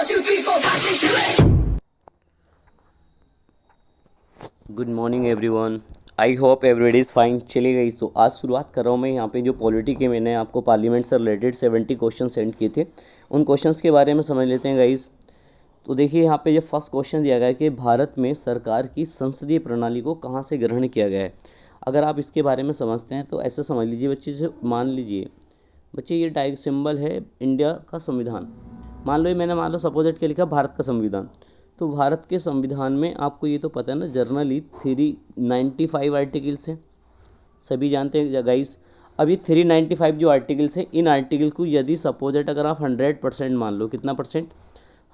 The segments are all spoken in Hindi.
2, 3, 4, 5, 6, 2, 8. Good morning everyone, I hope everybody is fine. चलिए गाइस, तो आज शुरुआत कर रहा हूँ मैं यहाँ पे जो पॉलिटी के मैंने आपको पार्लियामेंट से रिलेटेड 70 क्वेश्चन सेंड किए थे, उन क्वेश्चंस के बारे में समझ लेते हैं गाइस। तो देखिए यहाँ पे जो फर्स्ट क्वेश्चन दिया गया है कि भारत में सरकार की संसदीय प्रणाली को कहाँ से ग्रहण किया गया है। अगर आप इसके बारे में समझते हैं तो ऐसे समझ लीजिए बच्चे, से मान लीजिए बच्चे ये टाइप सिंबल है इंडिया का संविधान। मान लो ये मैंने मान लो सपोजिट के लिखा भारत का संविधान। तो भारत के संविधान में आपको ये तो पता है ना, जनरली 395 आर्टिकल्स हैं, सभी जानते हैं गाइस। अब ये 395 जो आर्टिकल्स हैं, इन आर्टिकल को यदि सपोजिट अगर आप 100% मान लो, कितना परसेंट,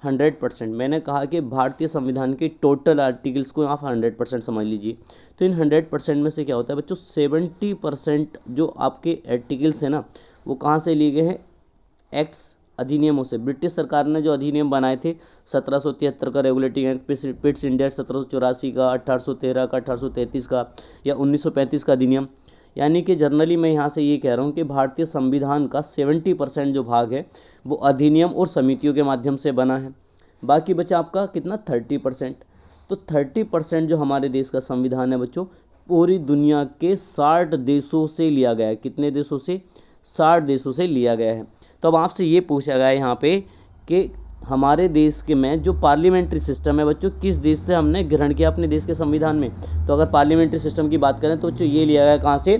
100%। मैंने कहा कि भारतीय संविधान के टोटल आर्टिकल्स को आप 100% समझ लीजिए। तो इन 100% में से क्या होता है बच्चों, 70% जो आपके आर्टिकल्स हैं ना, वो कहाँ से लिए गए हैं, एक्ट्स, अधिनियमों से। ब्रिटिश सरकार ने जो अधिनियम बनाए थे 1773 का रेगुलेटिंग एक्ट, पिट्स इंडिया 1784 का, 1813 का, 1833 का, या 1935 का अधिनियम। यानी कि जनरली मैं यहाँ से ये कह रहा हूँ कि भारतीय संविधान का 70% जो भाग है वो अधिनियम और समितियों के माध्यम से बना है। बाकी बचा आपका कितना, 30%। तो 30% जो हमारे देश का संविधान है बच्चों, पूरी दुनिया के 60 देशों से लिया गया है। कितने देशों से, 60 देशों से लिया गया है। तो अब आपसे ये पूछा गया है यहाँ पे कि हमारे देश के में जो पार्लियामेंट्री सिस्टम है बच्चों, किस देश से हमने ग्रहण किया अपने देश के संविधान में। तो अगर पार्लियामेंट्री सिस्टम की बात करें तो बच्चों ये लिया गया कहाँ से,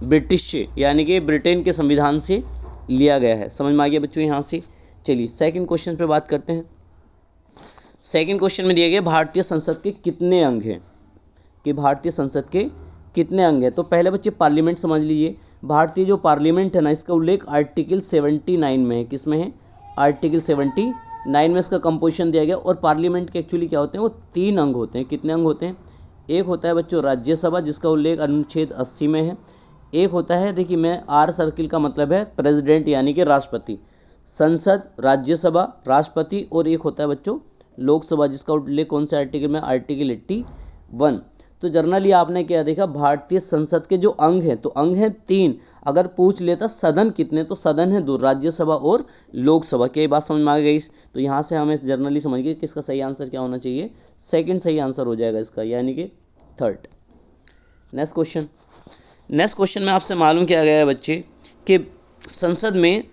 ब्रिटिश से, यानी कि ब्रिटेन के संविधान से लिया गया है। समझ में आ गया बच्चों यहाँ से। चलिए सेकंड क्वेश्चन पे बात करते हैं। सेकंड क्वेश्चन में दिया गया भारतीय संसद के कितने अंग हैं, कि भारतीय संसद के कितने अंग हैं। तो पहले बच्चे पार्लियामेंट समझ लीजिए। भारतीय जो पार्लियामेंट है ना, इसका उल्लेख आर्टिकल 79 में है। किस में है, आर्टिकल 79 में इसका कंपोजिशन दिया गया। और पार्लियामेंट के एक्चुअली क्या होते हैं, वो 3 अंग होते हैं। कितने अंग होते हैं, एक होता है बच्चों राज्यसभा, जिसका उल्लेख अनुच्छेद 80 में है। एक होता है, देखिए मैं आर सर्किल का मतलब है प्रेसिडेंट, यानी कि राष्ट्रपति। संसद, राज्यसभा, राष्ट्रपति, और एक होता है बच्चों लोकसभा, जिसका उल्लेख कौन से आर्टिकल में, आर्टिकल 81। तो जनरली आपने क्या देखा, भारतीय संसद के जो अंग हैं, तो अंग हैं 3। अगर पूछ लेता सदन कितने, तो सदन है 2, राज्यसभा और लोकसभा। क्या ये बात समझ में आ गई। तो यहाँ से हमें जनरली समझ गए कि इसका सही आंसर क्या होना चाहिए, सेकंड सही आंसर हो जाएगा इसका, यानी कि third. Next question. Next question में आपसे मालूम किया गया है बच्चे कि संसद में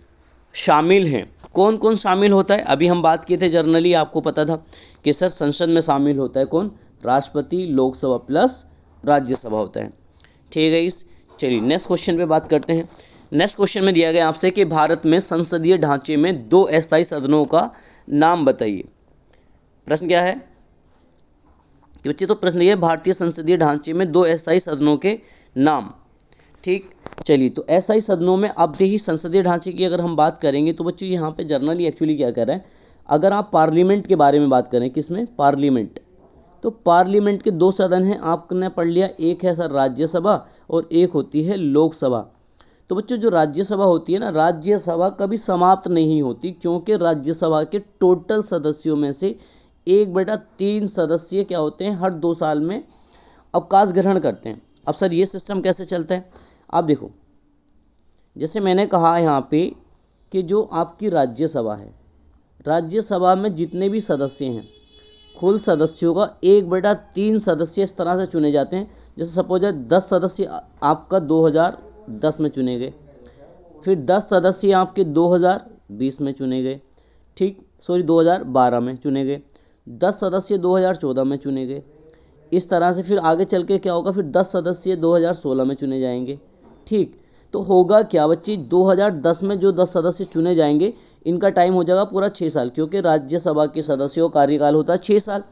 शामिल हैं, कौन कौन शामिल होता है। अभी हम बात किए थे, जनरली आपको पता था कि सर संसद में शामिल होता है कौन, राष्ट्रपति, लोकसभा प्लस राज्यसभा होता है। ठीक है इस। चलिए नेक्स्ट क्वेश्चन पे बात करते हैं। नेक्स्ट क्वेश्चन में दिया गया आपसे कि भारत में संसदीय ढांचे में 2 अस्थायी सदनों का नाम बताइए। प्रश्न क्या है बच्चे, तो प्रश्न ये, भारतीय संसदीय ढांचे में 2 अस्थायी सदनों के नाम। ठीक, चलिए तो अस्थायी सदनों में अब देखिए संसदीय ढांचे की अगर हम बात करेंगे तो बच्चों यहाँ पे जनरली एक्चुअली क्या कर रहा है, अगर आप पार्लियामेंट के बारे में बात करें, किसमें, पार्लियामेंट, तो पार्लियामेंट के 2 सदन हैं, आपने पढ़ लिया। एक है सर राज्यसभा और एक होती है लोकसभा। तो बच्चों जो राज्यसभा होती है ना, राज्यसभा कभी समाप्त नहीं होती, क्योंकि राज्यसभा के टोटल सदस्यों में से 1/3 सदस्य क्या होते हैं, हर 2 साल में अवकाश ग्रहण करते हैं। अब सर ये सिस्टम कैसे चलता है, आप देखो, जैसे मैंने कहा यहाँ पे कि जो आपकी राज्यसभा है, राज्यसभा में जितने भी सदस्य हैं, कुल सदस्यों का 1/3 सदस्य इस तरह से चुने जाते हैं। जैसे सपोज 10 सदस्य आपका 2010 में चुने गए, फिर 10 सदस्य आपके 2020 में चुने गए, ठीक, 2012 में चुने गए, 10 सदस्य 2014 में चुने गए। इस तरह से फिर आगे चल के क्या होगा, फिर 10 सदस्य 2016 में चुने जाएंगे। ठीक, तो होगा क्या बच्चे, 2010 में जो 10 सदस्य चुने जाएंगे, इनका टाइम हो जाएगा पूरा 6 साल, क्योंकि राज्यसभा के सदस्यों का कार्यकाल होता है 6 साल।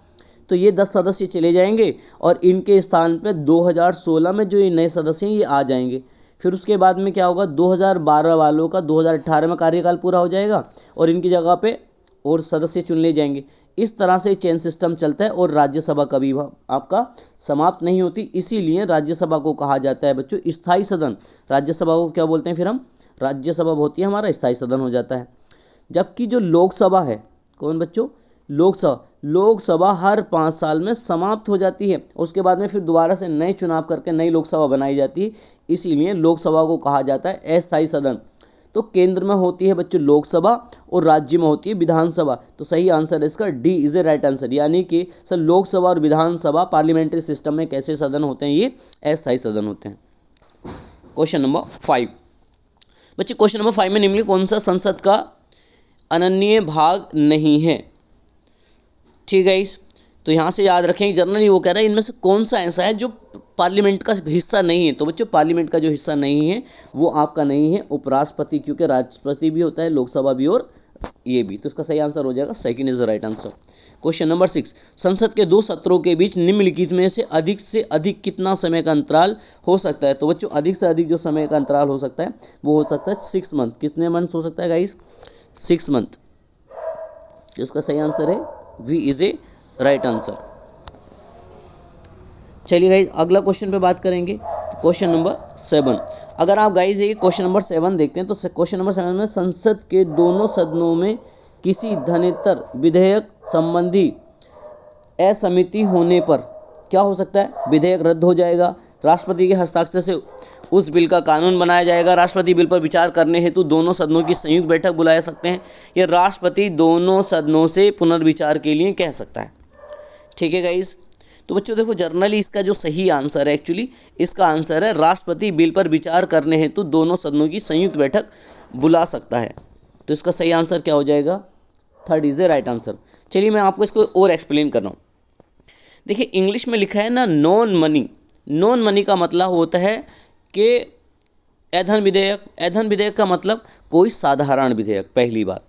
तो ये 10 सदस्य चले जाएंगे और इनके स्थान पे 2016 में जो ये नए सदस्य हैं ये आ जाएंगे। फिर उसके बाद में क्या होगा, 2012 वालों का 2018 में कार्यकाल पूरा हो जाएगा और इनकी जगह पे और सदस्य चुन ले जाएंगे। इस तरह से चेन सिस्टम चलता है और राज्यसभा कभी आपका समाप्त नहीं होती। इसीलिए राज्यसभा को कहा जाता है बच्चों स्थायी सदन। राज्यसभा को क्या बोलते हैं फिर हम, राज्यसभा होती है हमारा स्थायी सदन हो जाता है। जबकि जो लोकसभा है, कौन बच्चों, लोकसभा हर 5 साल में समाप्त हो जाती है। उसके बाद में फिर दोबारा से नए चुनाव करके नई लोकसभा बनाई जाती है। इसीलिए लोकसभा को कहा जाता है अस्थायी सदन। तो केंद्र में होती है बच्चों लोकसभा और राज्य में होती है विधानसभा। तो सही आंसर है इसका D is a right answer, यानी कि सर लोकसभा और विधानसभा पार्लियामेंट्री सिस्टम में कैसे सदन होते हैं, ये अस्थायी सदन होते हैं। क्वेश्चन नंबर 5 बच्चे, क्वेश्चन नंबर 5 में निम्नलिखित कौन सा संसद का अनन्य भाग नहीं है। ठीक है, इस तो यहाँ से याद रखेंगे जनरली वो कह रहा है इनमें से कौन सा ऐसा है जो पार्लियामेंट का हिस्सा नहीं है। तो बच्चों पार्लियामेंट का जो हिस्सा नहीं है वो आपका नहीं है उपराष्ट्रपति, क्योंकि राष्ट्रपति भी होता है, लोकसभा भी और ये भी। तो इसका सही आंसर हो जाएगा second is the right answer. Question number 6, संसद के 2 सत्रों के बीच निम्नलिखित में से अधिक कितना समय का अंतराल हो सकता है। तो बच्चों अधिक से अधिक जो समय का अंतराल हो सकता है वो हो सकता है 6 मंथ। कितने मंथ हो सकता है गाइस, 6 मंथ। इसका सही आंसर है B is A right answer. चलिए गाइस अगला क्वेश्चन पे बात करेंगे, क्वेश्चन नंबर 7। अगर आप गाइस ये क्वेश्चन नंबर 7 देखते हैं तो क्वेश्चन नंबर 7 में संसद के दोनों सदनों में किसी धनेतर विधेयक संबंधी असहमति होने पर क्या हो सकता है, विधेयक रद्द हो जाएगा, राष्ट्रपति के हस्ताक्षर से उस बिल का कानून बनाया जाएगा, राष्ट्रपति बिल पर विचार करने हेतु दोनों सदनों की संयुक्त बैठक बुला सकते हैं, या राष्ट्रपति दोनों सदनों से पुनर्विचार के लिए कह सकता है। ठीक है गाइस, तो बच्चों देखो जनरली इसका जो सही आंसर है, एक्चुअली इसका आंसर है राष्ट्रपति बिल पर विचार करने हेतु दोनों सदनों की संयुक्त बैठक बुला सकता है। तो इसका सही आंसर क्या हो जाएगा, third is the right answer. चलिए मैं आपको इसको और एक्सप्लेन कर रहा हूँ। देखिए इंग्लिश में लिखा है ना नॉन मनी, नॉन मनी का मतलब होता है कि ऐधन विधेयक। ऐधन विधेयक का मतलब कोई साधारण विधेयक। पहली बात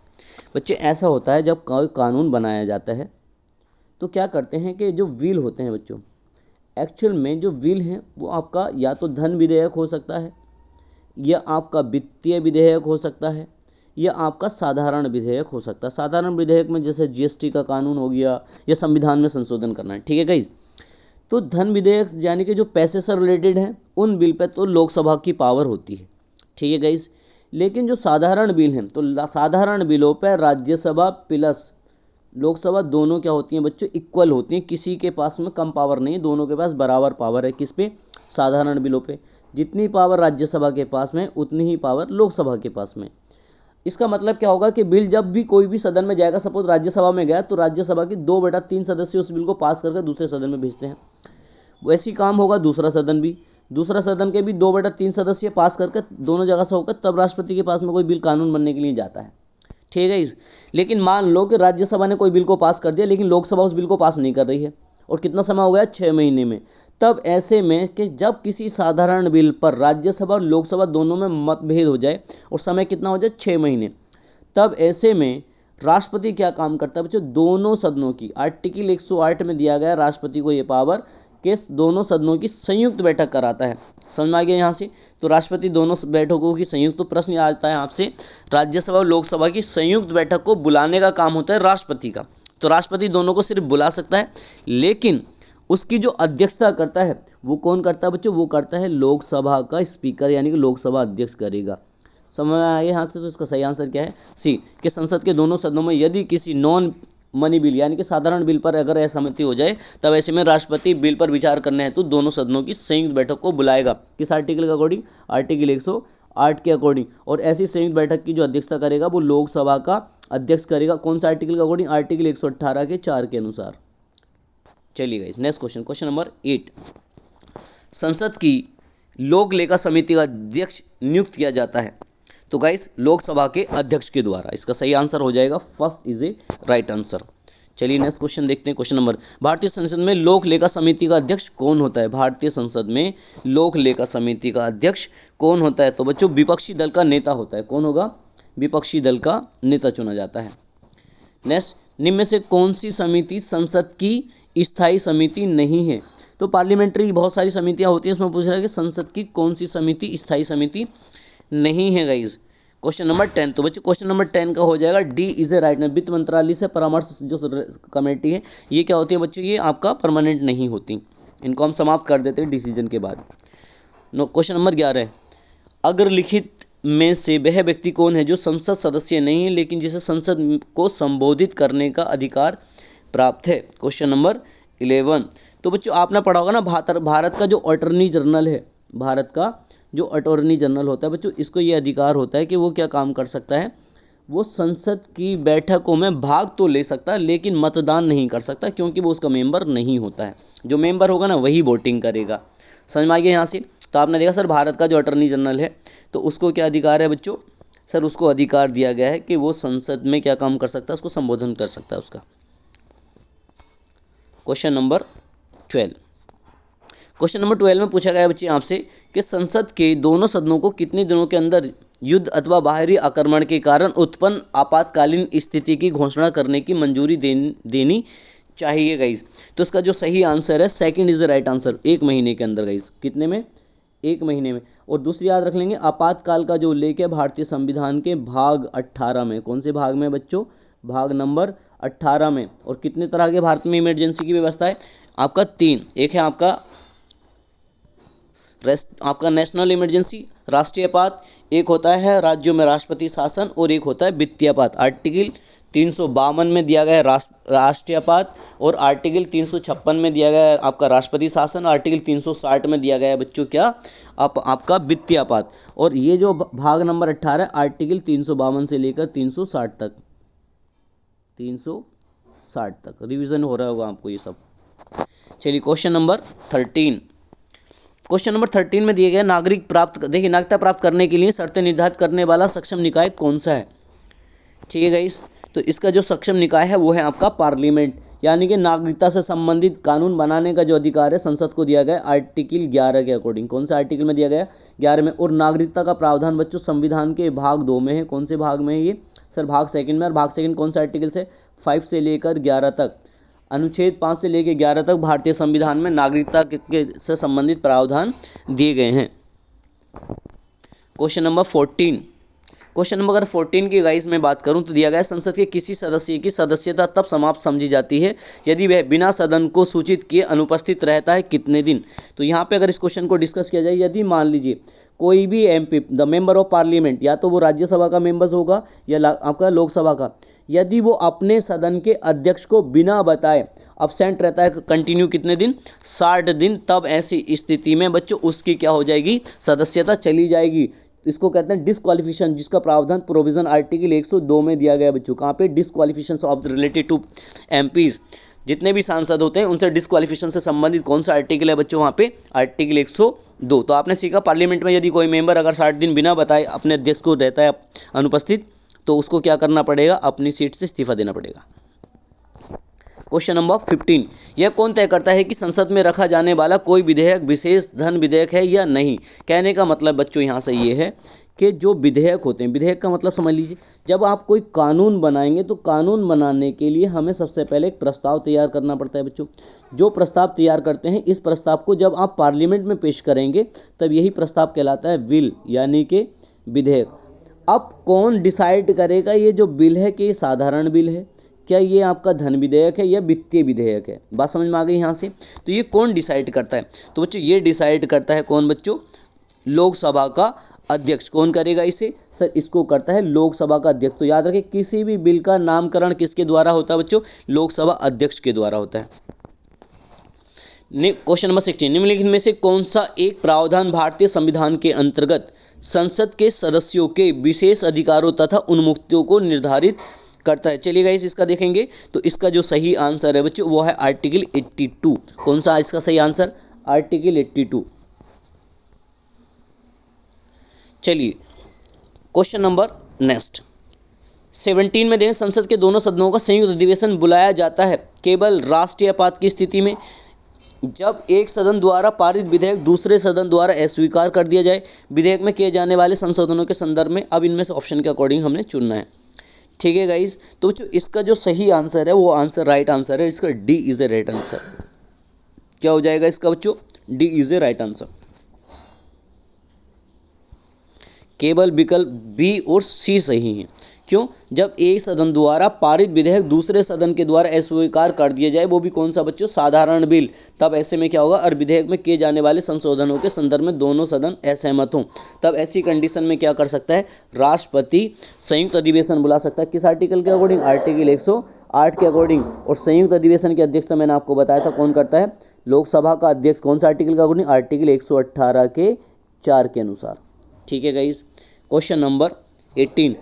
बच्चे ऐसा होता है जब कोई कानून बनाया जाता है तो क्या करते हैं कि जो विल होते हैं बच्चों, एक्चुअल में जो विल हैं वो आपका या तो धन विधेयक हो सकता है, या आपका वित्तीय विधेयक हो सकता है, या आपका साधारण विधेयक हो सकता है। साधारण विधेयक में जैसे जीएसटी का कानून हो गया या संविधान में संशोधन करना है। ठीक है गाइस, तो धन विधेयक यानी कि जो पैसे से रिलेटेड है उन बिल पे तो लोकसभा की पावर होती है। ठीक है गाइस, लेकिन जो साधारण बिल हैं तो साधारण बिलों पर राज्यसभा प्लस लोकसभा दोनों क्या होती हैं बच्चों, इक्वल होती हैं। किसी के पास में कम पावर नहीं है, दोनों के पास बराबर पावर है। किस पे, साधारण बिलों पे। जितनी पावर राज्यसभा के पास में उतनी ही पावर लोकसभा के पास में। इसका मतलब क्या होगा कि बिल जब भी कोई भी सदन में जाएगा, सपोज राज्यसभा में गया तो राज्यसभा की 2/3 सदस्य उस बिल को पास करके दूसरे सदन में भेजते हैं। वैसे ही काम होगा दूसरा सदन भी, दूसरा सदन के भी 2/3 सदस्य पास करके दोनों जगह से होकर तब राष्ट्रपति के पास में कोई बिल कानून बनने के लिए जाता है। ठीक है इस, लेकिन मान लो कि राज्यसभा ने कोई बिल को पास कर दिया लेकिन लोकसभा उस बिल को पास नहीं कर रही है, और कितना समय हो गया, 6 महीने में। तब ऐसे में कि जब किसी साधारण बिल पर राज्यसभा और लोकसभा दोनों में मतभेद हो जाए और समय कितना हो जाए, 6 महीने, तब ऐसे में राष्ट्रपति क्या काम करता है बच्चों, दोनों सदनों की आर्टिकल 108 में दिया गया राष्ट्रपति को ये पावर कि दोनों सदनों की संयुक्त बैठक कराता है। समझ में आ गया यहाँ से। तो राष्ट्रपति दोनों बैठकों की संयुक्त, तो प्रश्न आता है आपसे, राज्यसभा और लोकसभा की संयुक्त बैठक को बुलाने का काम होता है राष्ट्रपति का। तो राष्ट्रपति दोनों को सिर्फ बुला सकता है, लेकिन उसकी जो अध्यक्षता करता है वो कौन करता है बच्चों, वो करता है लोकसभा का स्पीकर, यानी कि लोकसभा अध्यक्ष करेगा। समझ में आए यहाँ से। तो इसका सही आंसर क्या है, सी, कि संसद के दोनों सदनों में यदि किसी नॉन मनी बिल यानी कि साधारण बिल पर अगर असहमति हो जाए तब ऐसे में राष्ट्रपति बिल पर विचार करने हेतु दोनों सदनों की संयुक्त बैठक को बुलाएगा। किस आर्टिकल के अकॉर्डिंग, आर्टिकल 108 के अकॉर्डिंग। और ऐसी संयुक्त बैठक की जो अध्यक्षता करेगा वो लोकसभा का अध्यक्ष करेगा। कौन सा आर्टिकल के अकॉर्डिंग, आर्टिकल 118 के 4 के अनुसार। चलिए guys next question, question number 8। संसद की लोक लेखा समिति का अध्यक्ष नियुक्त किया जाता है तो गाइस लोकसभा के अध्यक्ष के द्वारा। इसका सही आंसर हो जाएगा first is A right answer. चलिए नेक्स्ट क्वेश्चन देखते हैं, क्वेश्चन नंबर, भारतीय संसद में लोक लेखा समिति का अध्यक्ष कौन होता है। भारतीय संसद में लोक लेखा समिति का अध्यक्ष कौन होता है, तो बच्चों विपक्षी दल का नेता होता है। कौन होगा, विपक्षी दल का नेता चुना जाता है। नेक्स्ट, निम्न में से कौन सी समिति संसद की स्थायी समिति नहीं है। तो पार्लियामेंट्री बहुत सारी समितियां होती हैं, इसमें पूछ रहा है कि संसद की कौन सी समिति स्थायी समिति नहीं है गाइज। क्वेश्चन नंबर 10, तो बच्चों क्वेश्चन नंबर 10 का हो जाएगा डी इज ए राइट। वित्त मंत्रालय से परामर्श जो कमेटी है ये क्या होती है बच्चों, ये आपका परमानेंट नहीं होती, इनको हम समाप्त कर देते हैं डिसीजन के बाद। क्वेश्चन नंबर 11, अग्रलिखित में से वह व्यक्ति कौन है जो संसद सदस्य नहीं है लेकिन जिसे संसद को संबोधित करने का अधिकार प्राप्त है। क्वेश्चन नंबर 11, तो बच्चों आपने पढ़ा होगा ना भारत का जो अटॉर्नी जनरल है भारत का जो अटॉर्नी जनरल होता है बच्चों, इसको ये अधिकार होता है कि वो क्या काम कर सकता है, वो संसद की बैठकों में भाग तो ले सकता है लेकिन मतदान नहीं कर सकता, क्योंकि वो उसका मेंबर नहीं होता है। जो मेंबर होगा ना वही वोटिंग करेगा। समझ में आ गया यहाँ से। तो आपने देखा सर भारत का जो अटॉर्नी जनरल है तो उसको क्या अधिकार है बच्चों, सर उसको अधिकार दिया गया है कि वो संसद में क्या काम कर सकता है, उसको संबोधन कर सकता है उसका। Question number 12। क्वेश्चन नंबर 12 में पूछा गया है बच्चे आपसे कि संसद के दोनों सदनों को कितने दिनों के अंदर युद्ध अथवा बाहरी आक्रमण के कारण उत्पन्न आपातकालीन स्थिति की घोषणा करने की मंजूरी देनी चाहिए गाइस। तो इसका जो सही आंसर है second is the right answer, 1 महीने के अंदर गाइस। कितने में? 1 महीने में। और दूसरी याद रख लेंगे, आपातकाल का जो उल्लेख है भारतीय संविधान के भाग 18 में। कौन से भाग में बच्चों? भाग नंबर 18 में। और कितने तरह के भारत में इमरजेंसी की व्यवस्था है? आपका 3। एक है आपका नेशनल इमरजेंसी, राष्ट्रीय आपात, एक होता है राज्यों में राष्ट्रपति शासन, और एक होता है वित्तीय आपात। आर्टिकल 352 में दिया गया है राष्ट्रीय आपात, और आर्टिकल 356 में दिया गया है आपका राष्ट्रपति शासन, आर्टिकल 360 में दिया गया है बच्चों क्या, आपका वित्तीय आपात। और ये जो भाग नंबर 18 आर्टिकल 352 से लेकर 360 तक, 360 तक रिवीजन हो रहा होगा आपको ये सब। चलिए क्वेश्चन नंबर 13। क्वेश्चन नंबर 13 में दिए गए नागरिकता प्राप्त करने के लिए शर्तें निर्धारित करने वाला सक्षम निकाय कौन सा है? ठीक है गाइस, तो इसका जो सक्षम निकाय है वो है आपका पार्लियामेंट। यानी कि नागरिकता से संबंधित कानून बनाने का जो अधिकार है संसद को दिया गया आर्टिकल 11 के अकॉर्डिंग। कौन सा आर्टिकल में दिया गया? 11 में। और नागरिकता का प्रावधान बच्चों संविधान के भाग 2 में है। कौन से भाग में है ये? सर भाग 2 में। और भाग 2 कौन सा आर्टिकल से? 5 से लेकर 11 तक, अनुच्छेद 5 से लेकर 11 तक भारतीय संविधान में नागरिकता से संबंधित प्रावधान दिए गए हैं। Question number 14। क्वेश्चन नंबर 14 की गाइस में बात करूं तो दिया गया है संसद के किसी सदस्य की सदस्यता तब समाप्त समझी जाती है यदि वह बिना सदन को सूचित किए अनुपस्थित रहता है कितने दिन। तो यहाँ पे अगर इस क्वेश्चन को डिस्कस किया जाए, यदि मान लीजिए कोई भी MP the member of parliament, या तो वो राज्यसभा का मेंबर्स होगा या आपका लोकसभा का, यदि वो अपने सदन के अध्यक्ष को बिना बताए अब्सेंट रहता है कंटिन्यू कितने दिन? 60 दिन। तब ऐसी स्थिति में बच्चों उसकी क्या हो जाएगी? सदस्यता चली जाएगी। इसको कहते हैं डिस्क्वालिफिकेशन, जिसका प्रावधान प्रोविजन आर्टिकल 102 में दिया गया है बच्चों। कहाँ पे? Disqualification of related to MPs. जितने भी सांसद होते हैं उनसे डिस्क्वालिफिकेशन से संबंधित कौन सा आर्टिकल है बच्चों? वहाँ पे आर्टिकल 102। तो आपने सीखा पार्लियामेंट में यदि कोई मेंबर अगर 60 दिन बिना बताए अपने अध्यक्ष को रहता है अनुपस्थित, तो उसको क्या करना पड़ेगा? अपनी सीट से इस्तीफा देना पड़ेगा। Question number 15। यह कौन तय करता है कि संसद में रखा जाने वाला कोई विधेयक विशेष धन विधेयक है या नहीं? कहने का मतलब बच्चों यहाँ से ये है कि जो विधेयक होते हैं, विधेयक का मतलब समझ लीजिए, जब आप कोई कानून बनाएंगे तो कानून बनाने के लिए हमें सबसे पहले एक प्रस्ताव तैयार करना पड़ता है बच्चों। जो प्रस्ताव तैयार करते हैं, इस प्रस्ताव को जब आप पार्लियामेंट में पेश करेंगे तब यही प्रस्ताव कहलाता है बिल, यानी कि विधेयक। अब कौन डिसाइड करेगा ये जो बिल है कि ये साधारण बिल है, क्या ये आपका धन विधेयक है या वित्तीय विधेयक है? बात समझ में आ गई यहाँ से। तो ये कौन डिसाइड करता है? तो बच्चों ये डिसाइड करता है कौन बच्चों? लोकसभा का अध्यक्ष। कौन करेगा इसे? सर इसको करता है लोकसभा का अध्यक्ष। तो याद रखें किसी भी बिल का नामकरण किसके द्वारा होता है बच्चों? लोकसभा अध्यक्ष के द्वारा होता है। Question number 16। निम्नलिखित में से कौन सा एक प्रावधान भारतीय संविधान के अंतर्गत संसद के सदस्यों के विशेष अधिकारों तथा उन्मुक्तियों को निर्धारित करता है? चलिए गाइस इसका देखेंगे तो इसका जो सही आंसर है बच्चों वो है आर्टिकल 82। कौन सा इसका सही आंसर? आर्टिकल 82। चलिए क्वेश्चन नंबर नेक्स्ट 17 में देखें, संसद के दोनों सदनों का संयुक्त अधिवेशन बुलाया जाता है केवल राष्ट्रीय आपात की स्थिति में, जब एक सदन द्वारा पारित विधेयक दूसरे सदन द्वारा अस्वीकार कर दिया जाए, विधेयक में किए जाने वाले संशोधनों के संदर्भ में। अब इनमें से ऑप्शन के अकॉर्डिंग हमने चुनना है। ठीक है गाइस, तो बच्चों इसका जो सही आंसर है वो आंसर राइट आंसर है, इसका D is a right answer. क्या हो जाएगा इसका बच्चों? D is a right answer. केवल विकल्प बी और सी सही हैं। क्यों? जब एक सदन द्वारा पारित विधेयक दूसरे सदन के द्वारा अस्वीकार कर दिया जाए, वो भी कौन सा बच्चों? साधारण बिल। तब ऐसे में क्या होगा? और विधेयक में किए जाने वाले संशोधनों के संदर्भ में दोनों सदन असहमत हों, तब ऐसी कंडीशन में क्या कर सकता है? राष्ट्रपति संयुक्त अधिवेशन बुला सकता है। किस आर्टिकल के अकॉर्डिंग? आर्टिकल 8 के अकॉर्डिंग। और संयुक्त अधिवेशन की अध्यक्षता मैंने आपको बताया था कौन करता है, लोकसभा का अध्यक्ष। कौन सा आर्टिकल का अकॉर्डिंग, आर्टिकल 118 के 4 के अनुसार। ठीक है गाइस। क्वेश्चन नंबर 18,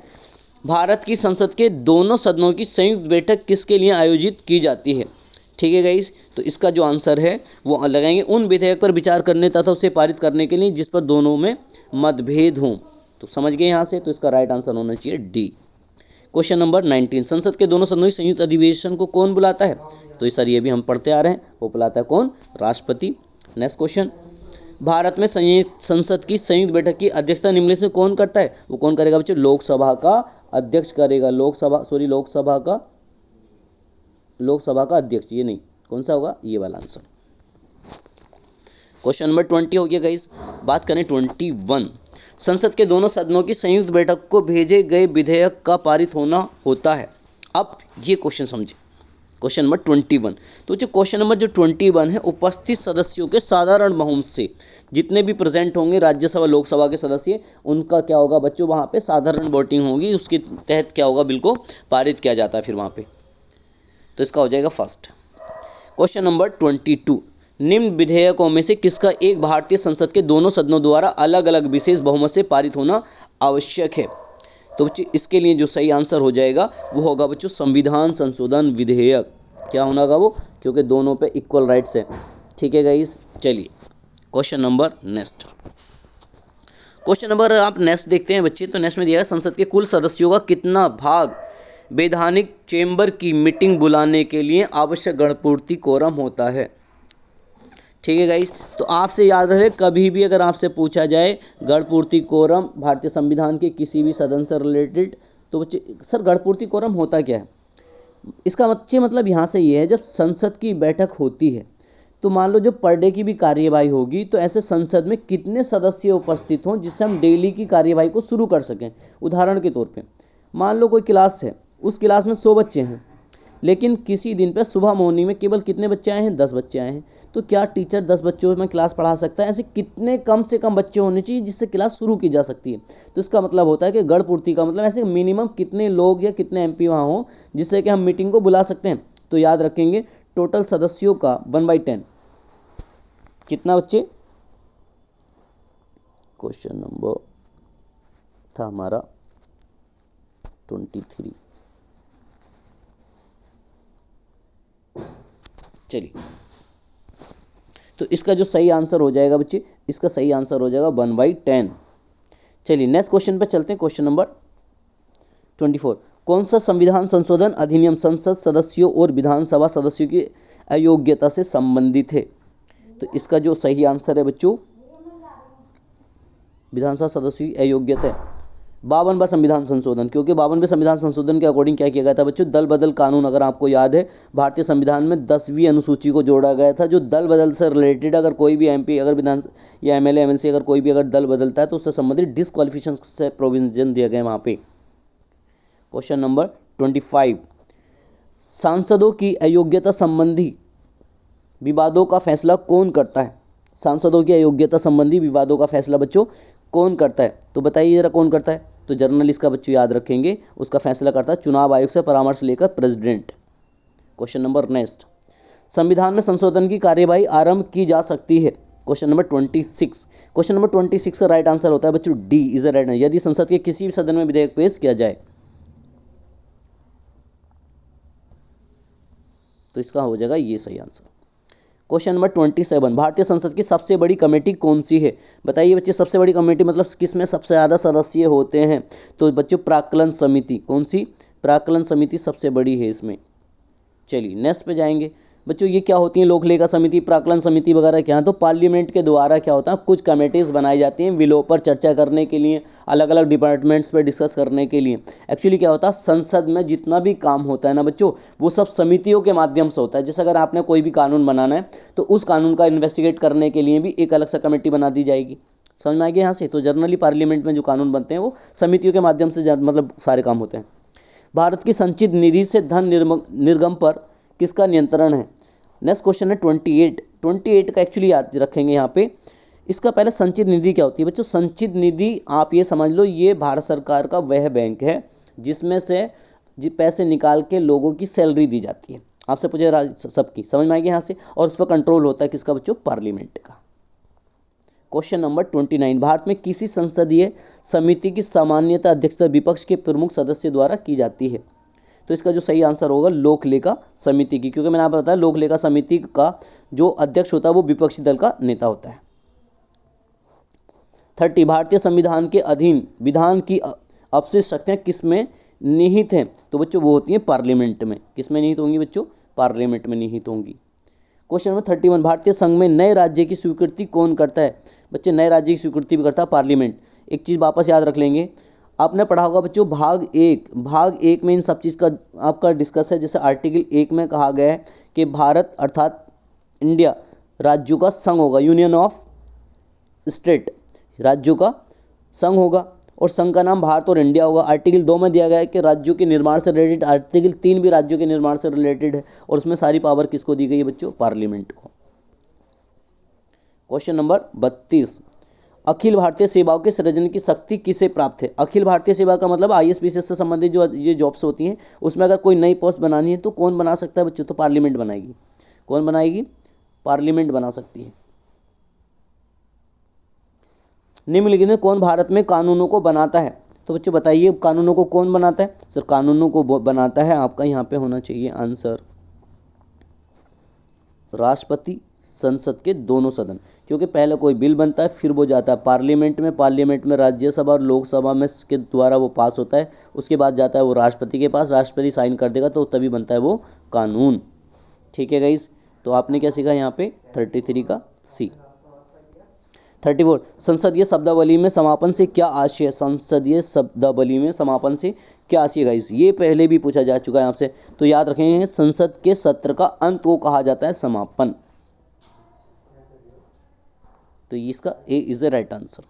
भारत की संसद के दोनों सदनों की संयुक्त बैठक किसके लिए आयोजित की जाती है। ठीक है गाइस, तो इसका जो आंसर है वो लगाएंगे उन विधेयक पर विचार करने तथा उसे पारित करने के लिए जिस पर दोनों में मतभेद हों। तो समझ गए यहाँ से, तो इसका राइट आंसर होना चाहिए डी। क्वेश्चन नंबर 19, संसद के दोनों सदनों की संयुक्त अधिवेशन को कौन बुलाता है। तो सर ये भी हम पढ़ते आ रहे हैं, वो बुलाता है कौन, राष्ट्रपति। नेक्स्ट क्वेश्चन, भारत में संसद की संयुक्त बैठक की अध्यक्षता निम्नलिखित से कौन करता है। वो कौन करेगा बच्चों, लोकसभा का अध्यक्ष करेगा। लोकसभा का अध्यक्ष, ये नहीं, कौन सा होगा, ये वाला आंसर। क्वेश्चन नंबर 20 हो गया गाइस। बात करें 21, संसद के दोनों सदनों की संयुक्त बैठक को भेजे गए विधेयक का पारित होना होता है। अब ये क्वेश्चन समझे, क्वेश्चन नंबर 21। तो जो क्वेश्चन नंबर जो 21 है, उपस्थित सदस्यों के साधारण बहुमत से जितने भी प्रेजेंट होंगे राज्यसभा लोकसभा के सदस्य, उनका क्या होगा बच्चों, वहाँ पे साधारण वोटिंग होगी, उसके तहत क्या होगा, बिल को पारित किया जाता है फिर वहाँ पे। तो इसका हो जाएगा फर्स्ट। क्वेश्चन नंबर 22, निम्न विधेयकों में से किसका एक भारतीय संसद के दोनों सदनों द्वारा अलग अलग विशेष बहुमत से पारित होना आवश्यक है। तो बच्चों इसके लिए जो सही आंसर हो जाएगा वो होगा बच्चों संविधान संशोधन विधेयक। क्या होना होगा वो, क्योंकि दोनों पे इक्वल राइट्स है। ठीक है गाइस, चलिए question number next. Question number आप नेक्स्ट देखते हैं बच्चे। तो नेक्स्ट में दिया है संसद के कुल सदस्यों का कितना भाग वैधानिक चेंबर की मीटिंग बुलाने के लिए आवश्यक गणपूर्ति कोरम होता है। ठीक है गाइस, तो आपसे याद रहे कभी भी अगर आपसे पूछा जाए गणपूर्ति कोरम भारतीय संविधान के किसी भी सदन से रिलेटेड, तो बच्चे सर गणपूर्ति कोरम होता क्या है, इसका बच्चे मतलब यहाँ से ये है, जब संसद की बैठक होती है तो मान लो जब पर डे की भी कार्यवाही होगी तो ऐसे संसद में कितने सदस्य उपस्थित हों जिससे हम डेली की कार्यवाही को शुरू कर सकें। उदाहरण के तौर पे मान लो कोई क्लास है, उस क्लास में 100 बच्चे हैं, लेकिन किसी दिन पे सुबह मॉर्निंग में केवल कितने बच्चे आए हैं, 10 बच्चे आए हैं। तो क्या टीचर 10 बच्चों में क्लास पढ़ा सकता है, ऐसे कितने कम से कम बच्चे होने चाहिए जिससे क्लास शुरू की जा सकती है। तो इसका मतलब होता है कि गणपूर्ति का मतलब ऐसे मिनिमम कितने लोग या कितने MP वहाँ हो जिससे कि हम मीटिंग को बुला सकते हैं। तो याद रखेंगे टोटल सदस्यों का 1/10 कितना बच्चे, क्वेश्चन नंबर था हमारा 23। चलिए, तो इसका जो सही आंसर हो जाएगा बच्चे, इसका सही आंसर हो जाएगा 1/10। चलिए नेक्स्ट क्वेश्चन पे चलते हैं। क्वेश्चन नंबर 24, कौन सा संविधान संशोधन अधिनियम संसद सदस्यों और विधानसभा सदस्यों की अयोग्यता से संबंधित है। तो इसका जो सही आंसर है बच्चों, विधानसभा सदस्यों की अयोग्यता है 52वां संविधान संशोधन, क्योंकि 52वें संविधान संशोधन के अकॉर्डिंग क्या किया गया था बच्चों, दल बदल कानून। अगर आपको याद है भारतीय संविधान में 10वीं अनुसूची को जोड़ा गया था, जो दल बदल से रिलेटेड अगर कोई भी MP अगर विधान या MLA MLC अगर कोई भी अगर दल बदलता है तो उससे संबंधित डिस्क्वालिफिकेशन से प्रोविजन दिया गया वहाँ पे। क्वेश्चन नंबर 25, सांसदों की अयोग्यता संबंधी विवादों का फैसला कौन करता है। सांसदों की अयोग्यता संबंधी विवादों का फैसला बच्चों कौन करता है, तो बताइए जरा कौन करता है। तो जर्नल इसका बच्चों याद रखेंगे, उसका फैसला करता है चुनाव आयोग से परामर्श लेकर प्रेसिडेंट। क्वेश्चन नंबर नेक्स्ट, संविधान में संशोधन की कार्यवाही आरंभ की जा सकती है। Question number 26। क्वेश्चन नंबर 26 का राइट आंसर होता है बच्चों डी इज राइट आंसर, यदि संसद के किसी भी सदन में विधेयक पेश किया जाए। तो इसका हो जाएगा ये सही आंसर। क्वेश्चन नंबर 27, भारतीय संसद की सबसे बड़ी कमेटी कौन सी है। बताइए बच्चे सबसे बड़ी कमेटी मतलब किसमें सबसे ज़्यादा सदस्य होते हैं। तो बच्चों प्राक्कलन समिति, कौन सी, प्राक्कलन समिति सबसे बड़ी है इसमें। चलिए नेक्स्ट पे जाएंगे बच्चों, ये क्या होती है लोक लेखा समिति, प्राक्कलन समिति वगैरह क्या है। तो पार्लियामेंट के द्वारा क्या होता है, कुछ कमेटीज़ बनाई जाती हैं बिलों पर चर्चा करने के लिए, अलग अलग डिपार्टमेंट्स पर डिस्कस करने के लिए। एक्चुअली क्या होता है संसद में जितना भी काम होता है ना बच्चों, वो सब समितियों के माध्यम से होता है। जैसे अगर आपने कोई भी कानून बनाना है तो उस कानून का इन्वेस्टिगेट करने के लिए भी एक अलग सा कमेटी बना दी जाएगी। समझ में आ गया यहाँ से। तो जनरली पार्लियामेंट में जो कानून बनते हैं वो समितियों के माध्यम से मतलब सारे काम होते हैं। भारत की संचित निधि से धन निर्गम पर किसका नियंत्रण है। नेक्स्ट क्वेश्चन है 28 का एक्चुअली याद रखेंगे यहाँ पे। इसका पहले संचित निधि क्या होती है बच्चों। संचित निधि आप ये समझ लो, ये भारत सरकार का वह बैंक है जिसमें से जी पैसे निकाल के लोगों की सैलरी दी जाती है। आपसे पूछे सबकी समझ में आएगी यहाँ से, और उस पर कंट्रोल होता है किसका बच्चों, पार्लियामेंट का। क्वेश्चन नंबर 29, भारत में किसी संसदीय समिति की सामान्यतः अध्यक्षता विपक्ष के प्रमुख सदस्य द्वारा की जाती है। तो इसका जो सही आंसर होगा लोक लेखा समिति की, क्योंकि मैंने आपको बताया लोक लेखा समिति का जो अध्यक्ष होता है वो विपक्षी दल का नेता होता है। 30, भारतीय संविधान के अधीन विधान की अपशिष्ट शक्तियां किसमें निहित हैं। तो बच्चों वो होती हैं पार्लियामेंट में। किसमें निहित होंगी बच्चों, पार्लियामेंट में निहित होंगी। क्वेश्चन नंबर 31, भारतीय संघ में नए राज्य की स्वीकृति कौन करता है। बच्चे नए राज्य की स्वीकृति भी करता है पार्लियामेंट। एक चीज़ वापस याद रख लेंगे, आपने पढ़ा होगा बच्चों भाग एक में इन सब चीज़ का आपका डिस्कस है। जैसे आर्टिकल 1 में कहा गया है कि भारत अर्थात इंडिया राज्यों का संघ होगा, यूनियन ऑफ स्टेट, राज्यों का संघ होगा, और संघ का नाम भारत और इंडिया होगा। आर्टिकल 2 में दिया गया है कि राज्यों के निर्माण से रिलेटेड, आर्टिकल 3 भी राज्यों के निर्माण से रिलेटेड है, और उसमें सारी पावर किसको दी गई है बच्चों, पार्लियामेंट को। क्वेश्चन नंबर 32, अखिल भारतीय सेवाओं के सृजन की शक्ति किसे प्राप्त है। अखिल भारतीय सेवा का मतलब आईएएस पीसीएस से संबंधित जो ये जॉब्स होती हैं, उसमें अगर कोई नई पोस्ट बनानी है तो कौन बना सकता है बच्चों, तो पार्लियामेंट बनाएगी। कौन बनाएगी, पार्लियामेंट बना सकती है। निम्नलिखित में कौन भारत में कानूनों को बनाता है। तो बच्चों बताइए कानूनों को कौन बनाता है। सर कानूनों को बनाता है, आपका यहाँ पे होना चाहिए आंसर राष्ट्रपति, संसद के दोनों सदन। क्योंकि पहले कोई बिल बनता है, फिर वो जाता है पार्लियामेंट में राज्यसभा और लोकसभा में के द्वारा वो पास होता है, उसके बाद जाता है वो राष्ट्रपति के पास, राष्ट्रपति साइन कर देगा तो तभी बनता है वो कानून। ठीक है गाइस, तो आपने क्या सीखा यहाँ पे 33 का सी। 34, संसदीय शब्दावली में समापन से क्या आशय है। संसदीय शब्दावली में समापन से क्या आशय गाइस, ये पहले भी पूछा जा चुका है आपसे, तो याद रखेंगे संसद के सत्र का अंत को कहा जाता है समापन। तो इसका A is A right answer.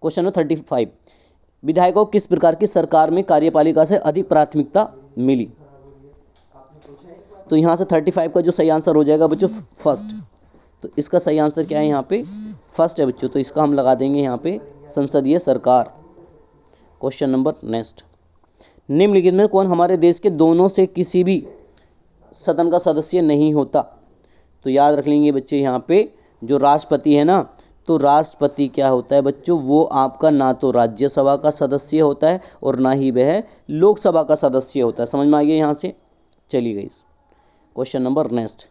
Question number 35, विधायकों को किस प्रकार की सरकार में कार्यपालिका से अधिक प्राथमिकता मिली। तो यहां से 35 का जो सही आंसर हो जाएगा बच्चों फर्स्ट। तो इसका सही आंसर क्या है, यहाँ पे फर्स्ट है बच्चों, तो इसका हम लगा देंगे यहाँ पे संसदीय सरकार। क्वेश्चन नंबर नेक्स्ट, निम्नलिखित में कौन हमारे देश के दोनों से किसी भी सदन का सदस्य नहीं होता। तो याद रख लेंगे बच्चे यहाँ पे जो राष्ट्रपति है ना, तो राष्ट्रपति क्या होता है बच्चों, वो आपका ना तो राज्यसभा का सदस्य होता है और ना ही वह लोकसभा का सदस्य होता है। समझ में आ गया यहाँ से, चली गई। क्वेश्चन नंबर नेक्स्ट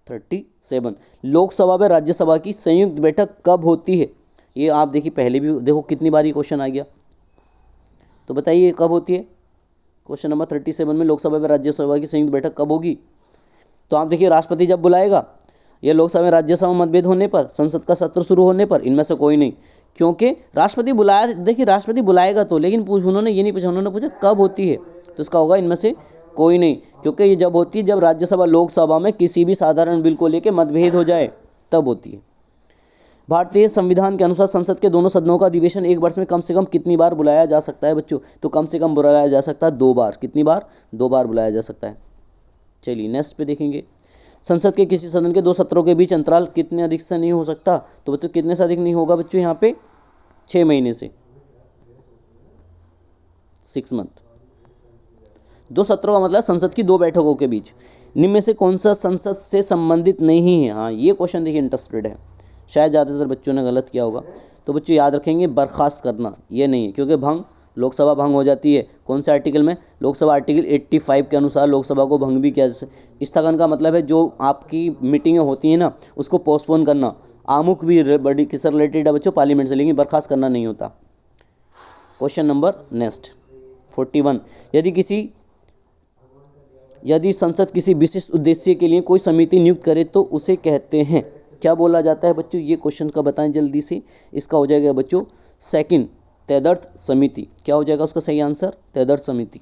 37, लोकसभा व राज्यसभा की संयुक्त बैठक कब होती है। ये आप देखिए पहले भी देखो कितनी बार ये क्वेश्चन आ गया, तो बताइए कब होती है। क्वेश्चन नंबर 37 में लोकसभा व राज्यसभा की संयुक्त बैठक कब होगी। तो आप देखिए राष्ट्रपति जब बुलाएगा, या लोकसभा में राज्यसभा मतभेद होने पर, संसद का सत्र शुरू होने पर, इनमें से कोई नहीं। क्योंकि राष्ट्रपति बुलाया, देखिए राष्ट्रपति बुलाएगा तो, लेकिन उन्होंने ये नहीं पूछा, उन्होंने पूछा कब होती है, तो इसका होगा इनमें से कोई नहीं। क्योंकि ये जब होती है जब राज्यसभा लोकसभा में किसी भी साधारण बिल को लेकर मतभेद हो जाए तब होती है। भारतीय संविधान के अनुसार संसद के दोनों सदनों का अधिवेशन एक वर्ष में कम से कम कितनी बार बुलाया जा सकता है बच्चों। तो कम से कम बुलाया जा सकता है 2 बार। कितनी बार, 2 बार बुलाया जा सकता है। चलिए नेक्स्ट पे देखेंगे, संसद के किसी सदन के 2 सत्रों के बीच अंतराल कितने अधिक से नहीं हो सकता। तो बच्चों कितने से अधिक नहीं होगा बच्चों, यहाँ पे 6 महीने से, 6 मंथ। 2 सत्रों का मतलब संसद की 2 बैठकों के बीच। निम्न में से कौन सा संसद से संबंधित नहीं है। हाँ ये क्वेश्चन देखिए इंटरेस्टेड है, शायद ज़्यादातर बच्चों ने गलत किया होगा। तो बच्चों याद रखेंगे बर्खास्त करना ये नहीं है, क्योंकि भंग लोकसभा भंग हो जाती है। कौन से आर्टिकल में, लोकसभा आर्टिकल 85 के अनुसार लोकसभा को भंग भी किया जा सकता है। स्थगन का मतलब है जो आपकी मीटिंगें होती हैं ना उसको पोस्टपोन करना। आमुख भी बड़ी किससे रिलेटेड है बच्चों, पार्लियामेंट से, लेकिन बर्खास्त करना नहीं होता। क्वेश्चन नंबर नेक्स्ट 41, यदि संसद किसी विशिष्ट उद्देश्य के लिए कोई समिति नियुक्त करे तो उसे कहते हैं क्या बोला जाता है बच्चों। ये क्वेश्चन का बताएं जल्दी से। इसका हो जाएगा बच्चों सेकंड, तदर्थ समिति। क्या हो जाएगा उसका सही आंसर, तदर्थ समिति।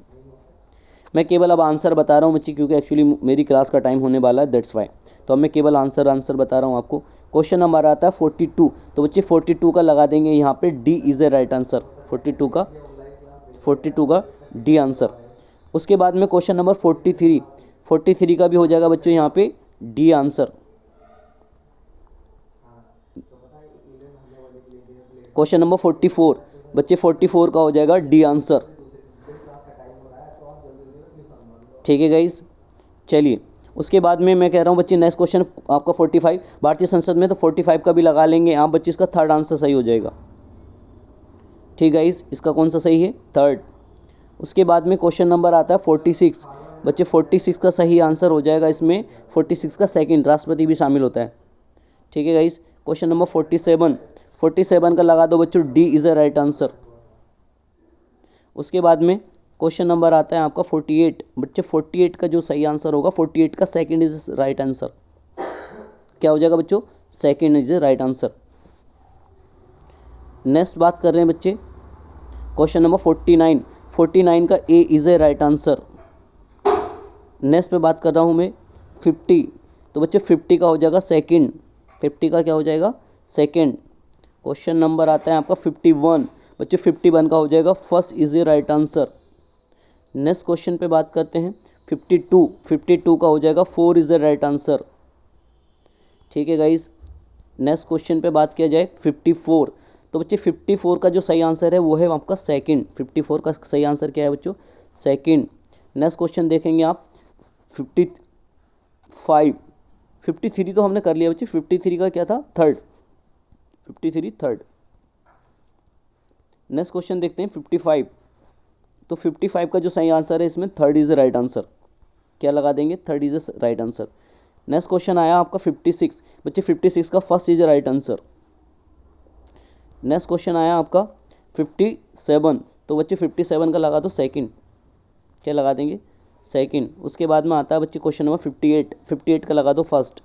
मैं केवल अब आंसर बता रहा हूँ बच्चे, क्योंकि एक्चुअली मेरी क्लास का टाइम होने वाला है, दैट्स वाई। तो अब मैं केवल आंसर बता रहा हूँ आपको। क्वेश्चन नंबर आता है 42, तो बच्चे 42 का लगा देंगे यहाँ पे D is a right answer. 42 का डी आंसर। उसके बाद में क्वेश्चन नंबर 43 का भी हो जाएगा बच्चों यहाँ पे डी आंसर। क्वेश्चन नंबर 44 बच्चे 44 का हो जाएगा डी आंसर। ठीक है गाइस। चलिए उसके बाद में मैं कह रहा हूँ बच्चे नेक्स्ट क्वेश्चन आपका 45 भारतीय संसद में, तो 45 का भी लगा लेंगे आप बच्चे, इसका थर्ड आंसर सही हो जाएगा। ठीक गाइस, इसका कौन सा सही है? थर्ड। उसके बाद में क्वेश्चन नंबर आता है 46 बच्चे, 46 का सही आंसर हो जाएगा इसमें 46 का सेकंड, राष्ट्रपति भी शामिल होता है। ठीक है गाइस। क्वेश्चन नंबर 47 का लगा दो बच्चों, D is a right answer. उसके बाद में क्वेश्चन नंबर आता है आपका 48 बच्चे, 48 का जो सही आंसर होगा 48 का सेकंड इज राइट आंसर। क्या हो जाएगा बच्चों? Second is right answer. Next बात कर रहे हैं बच्चे क्वेश्चन नंबर 49 का A is A right answer. Next पे बात कर रहा हूँ मैं 50, तो बच्चे 50 का हो जाएगा सेकंड, 50 का क्या हो जाएगा? सेकंड। क्वेश्चन नंबर आता है आपका 51 बच्चे, 51 का हो जाएगा first is A right answer. Next question पे बात करते हैं 52 का हो जाएगा 4 इज द राइट आंसर। ठीक है गाइस। नेक्स्ट क्वेश्चन पे बात किया जाए 54, तो बच्चे 54 का जो सही आंसर है वो है आपका सेकंड, 54 का सही आंसर क्या है बच्चों? सेकंड। नेक्स्ट क्वेश्चन देखेंगे आप 53 तो हमने कर लिया बच्चे, 53 का क्या था? Third, 53 third. नेक्स्ट क्वेश्चन देखते हैं 55, तो 55 का जो सही आंसर है इसमें third is the right answer. क्या लगा देंगे? Third is the right answer. Next question आया आपका 56 बच्चे, 56 का first is the right answer. Next question आया आपका 57, तो बच्चे 57 का लगा दो सेकंड। क्या लगा देंगे? सेकंड। उसके बाद में आता है बच्चे क्वेश्चन नंबर 58 का लगा दो फर्स्ट,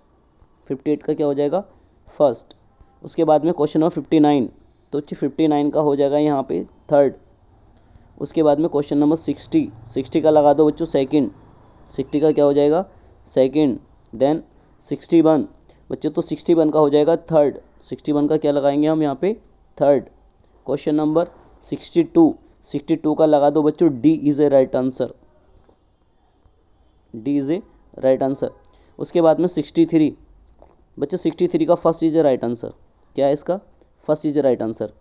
58 का क्या हो जाएगा? फर्स्ट। उसके बाद में क्वेश्चन नंबर 59, तो बच्चे 59 का हो जाएगा यहाँ पे थर्ड। उसके बाद में क्वेश्चन नंबर 60 का लगा दो बच्चों सेकंड, 60 का क्या हो जाएगा? सेकंड। देन 61 बच्चों, तो 61 का हो जाएगा थर्ड, 61 का क्या लगाएंगे हम यहाँ पे? थर्ड। क्वेश्चन नंबर 62 का लगा दो बच्चों D is a right answer, D is a right answer. उसके बाद में 63 बच्चों, 63 का first is A right answer. क्या है इसका? First is A right answer.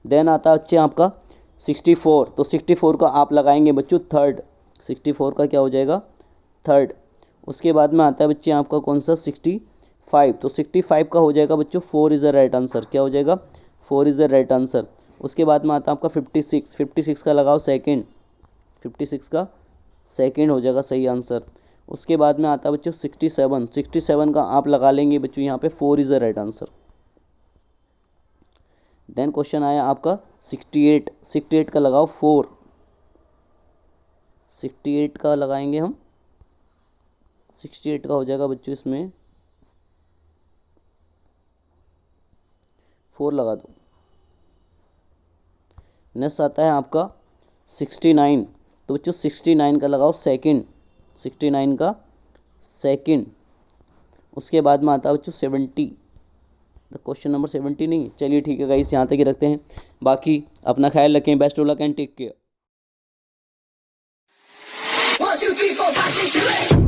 Then आता है बच्चे आपका 64, तो 64 का आप लगाएंगे बच्चों थर्ड, 64 का क्या हो जाएगा? थर्ड। उसके बाद में आता है बच्चे आपका कौन सा? 65, तो 65 का हो जाएगा बच्चों 4 इज़ द राइट आंसर। क्या हो जाएगा? 4 इज़ द राइट आंसर। उसके बाद में आता है आपका 56 का लगाओ सेकंड, 56 का सेकंड हो जाएगा सही आंसर। उसके बाद में आता है बच्चों 67 का आप लगा लेंगे बच्चों यहाँ पे 4 is the right answer. Then question आया आपका 68 का लगाओ 4, 68 का लगाएंगे हम, 68 का हो जाएगा बच्चों इसमें 4 लगा दो। नेक्स्ट आता है आपका 69, तो बच्चों 69 का लगाओ सेकंड, 69 का सेकंड। उसके बाद में आता है बच्चों 70, तो क्वेश्चन नंबर 70 नहीं। चलिए ठीक है गाइस, यहाँ तक ही रखते हैं। बाकी अपना ख्याल रखें। Best of luck and take care. 1 2 3 4 5 6 7